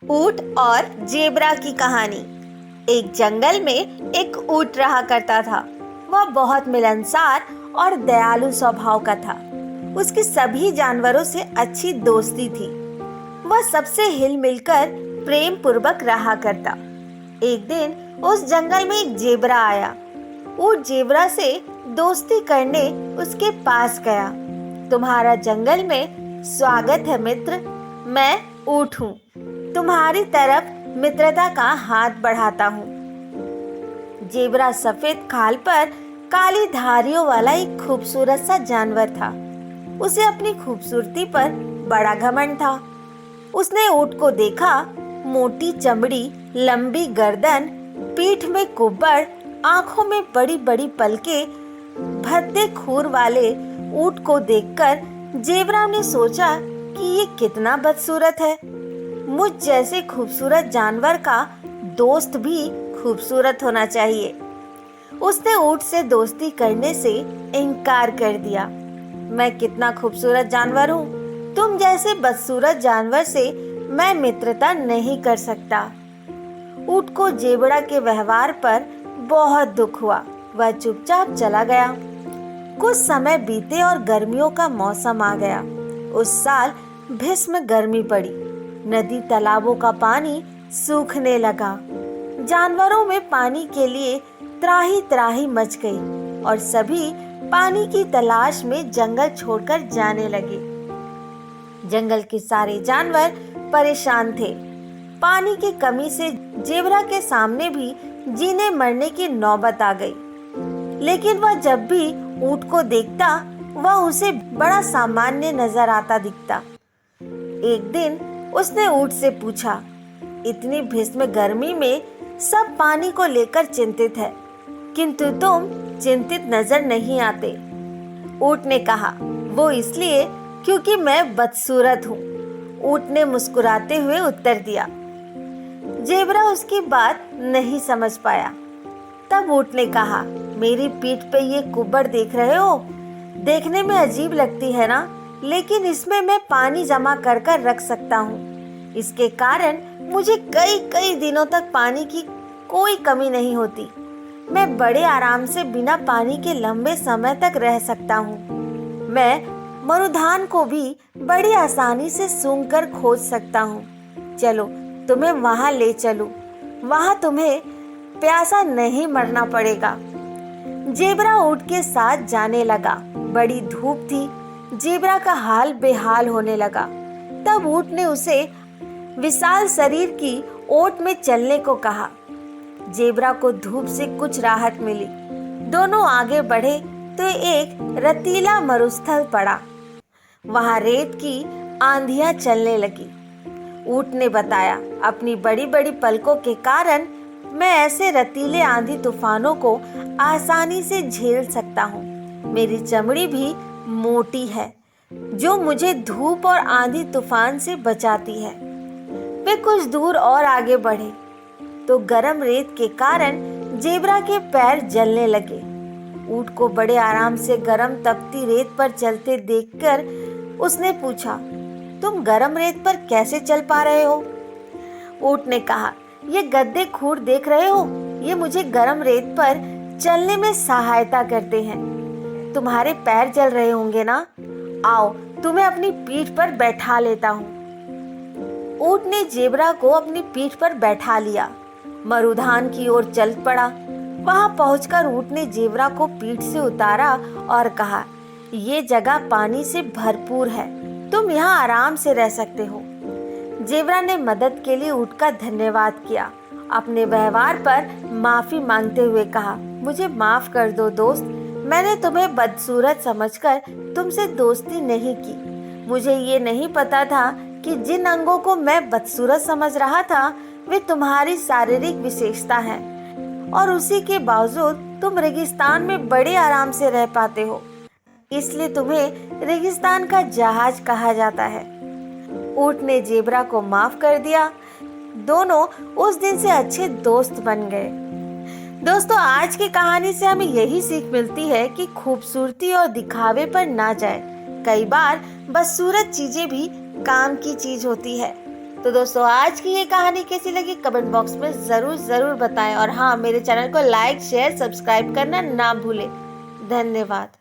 ऊंट और जेब्रा की कहानी। एक जंगल में एक ऊंट रहा करता था। वह बहुत मिलनसार और दयालु स्वभाव का था। उसकी सभी जानवरों से अच्छी दोस्ती थी। वह सबसे हिल मिलकर प्रेम पूर्वक रहा करता। एक दिन उस जंगल में एक जेब्रा आया। ऊंट जेब्रा से दोस्ती करने उसके पास गया। तुम्हारा जंगल में स्वागत है मित्र। मैं ऊंट हूँ, तुम्हारी तरफ मित्रता का हाथ बढ़ाता हूँ। जेब्रा सफेद खाल पर काली धारियों वाला एक खूबसूरत सा जानवर था। उसे अपनी खूबसूरती पर बड़ा घमंड था। उसने ऊंट को देखा। मोटी चमड़ी, लंबी गर्दन, पीठ में कुब्बड़, आंखों में बड़ी बड़ी पलकें, भद्दे खूर वाले ऊंट को देखकर जेब्रा ने सोचा कि ये कितना बदसूरत है। मुझ जैसे खूबसूरत जानवर का दोस्त भी खूबसूरत होना चाहिए। उसने ऊंट से दोस्ती करने से इनकार कर दिया। मैं कितना खूबसूरत जानवर हूँ, तुम जैसे बदसूरत जानवर से मैं मित्रता नहीं कर सकता। ऊंट को जेब्रा के व्यवहार पर बहुत दुख हुआ। वह चुपचाप चला गया। कुछ समय बीते और गर्मियों का मौसम आ गया। उस साल भीषण गर्मी पड़ी। नदी तालाबों का पानी सूखने लगा। जानवरों में पानी के लिए त्राही त्राही मच गई और सभी पानी की तलाश में जंगल छोड़कर जाने लगे। जंगल के सारे जानवर परेशान थे। पानी की कमी से जेब्रा के सामने भी जीने मरने की नौबत आ गई। लेकिन वह जब भी ऊंट को देखता, वह उसे बड़ा सामान्य नजर आता दिखता। एक दिन उसने ऊंट से पूछा, इतनी भीषण गर्मी में सब पानी को लेकर चिंतित है, किंतु तुम चिंतित नजर नहीं आते। ऊंट ने कहा, वो इसलिए क्योंकि मैं बदसूरत हूँ। ऊंट ने मुस्कुराते हुए उत्तर दिया। जेब्रा उसकी बात नहीं समझ पाया। तब ऊंट ने कहा, मेरी पीठ पे ये कुब्बड़ देख रहे हो? देखने में अजीब लगती है ना, लेकिन इसमें मैं पानी जमा कर कर रख सकता हूँ। इसके कारण मुझे कई कई दिनों तक पानी की कोई कमी नहीं होती। मैं बड़े आराम से बिना पानी के लंबे समय तक रह सकता हूँ। मैं मरुधान को भी बड़ी आसानी से सूंघ कर खोज सकता हूँ। चलो तुम्हें वहां ले चलूं। वहां तुम्हें प्यासा नहीं मरना पड़ेगा। जेब्रा ऊंट के साथ जाने लगा। बड़ी धूप थी। जेब्रा का हाल बेहाल होने लगा। तब ऊंट ने उसे विशाल शरीर की ओट में चलने को कहा। जेब्रा को धूप से कुछ राहत मिली। दोनों आगे बढ़े तो एक रतीला मरुस्थल पड़ा। वहां रेत की आंधियां चलने लगी। ऊंट ने बताया, अपनी बड़ी बड़ी पलकों के कारण मैं ऐसे रतीले आंधी तूफानों को आसानी से झेल सकता हूँ। मेरी चमड़ी भी मोटी है, जो मुझे धूप और आंधी तूफान से बचाती है। वे कुछ दूर और आगे बढ़े तो गर्म रेत के कारण जेब्रा के पैर जलने लगे। ऊंट को बड़े आराम से गर्म तपती रेत पर चलते देखकर उसने पूछा, तुम गर्म रेत पर कैसे चल पा रहे हो? ऊंट ने कहा, ये गद्दे खूर देख रहे हो? ये मुझे गर्म रेत पर चलने में सहायता करते हैं। तुम्हारे पैर जल रहे होंगे ना? आओ तुम्हें अपनी पीठ पर बैठा लेता हूँ। ऊंट ने जेब्रा को अपनी पीठ पर बैठा लिया। मरुधान की ओर चल पड़ा। वहां पहुंचकर ऊंट ने जेब्रा को पीठ से उतारा और कहा, ये जगह पानी से भरपूर है, तुम यहाँ आराम से रह सकते हो। जेब्रा ने मदद के लिए ऊंट का धन्यवाद किया। अपने व्यवहार पर माफी मांगते हुए कहा, मुझे माफ कर दो दोस्त। मैंने तुम्हें बदसूरत समझकर तुमसे दोस्ती नहीं की। मुझे ये नहीं पता था कि जिन अंगों को मैं बदसूरत समझ रहा था वे तुम्हारी शारीरिक विशेषता है, और उसी के बावजूद तुम रेगिस्तान में बड़े आराम से रह पाते हो। इसलिए तुम्हें रेगिस्तान का जहाज कहा जाता है। ऊंट ने जेब्रा को माफ कर दिया। दोनों उस दिन से अच्छे दोस्त बन गए। दोस्तों, आज की कहानी से हमें यही सीख मिलती है कि खूबसूरती और दिखावे पर ना जाए। कई बार बदसूरत चीजें भी काम की चीज होती है। तो दोस्तों आज की ये कहानी कैसी लगी कमेंट बॉक्स में जरूर बताएं और हाँ मेरे चैनल को लाइक शेयर सब्सक्राइब करना ना भूलें। धन्यवाद।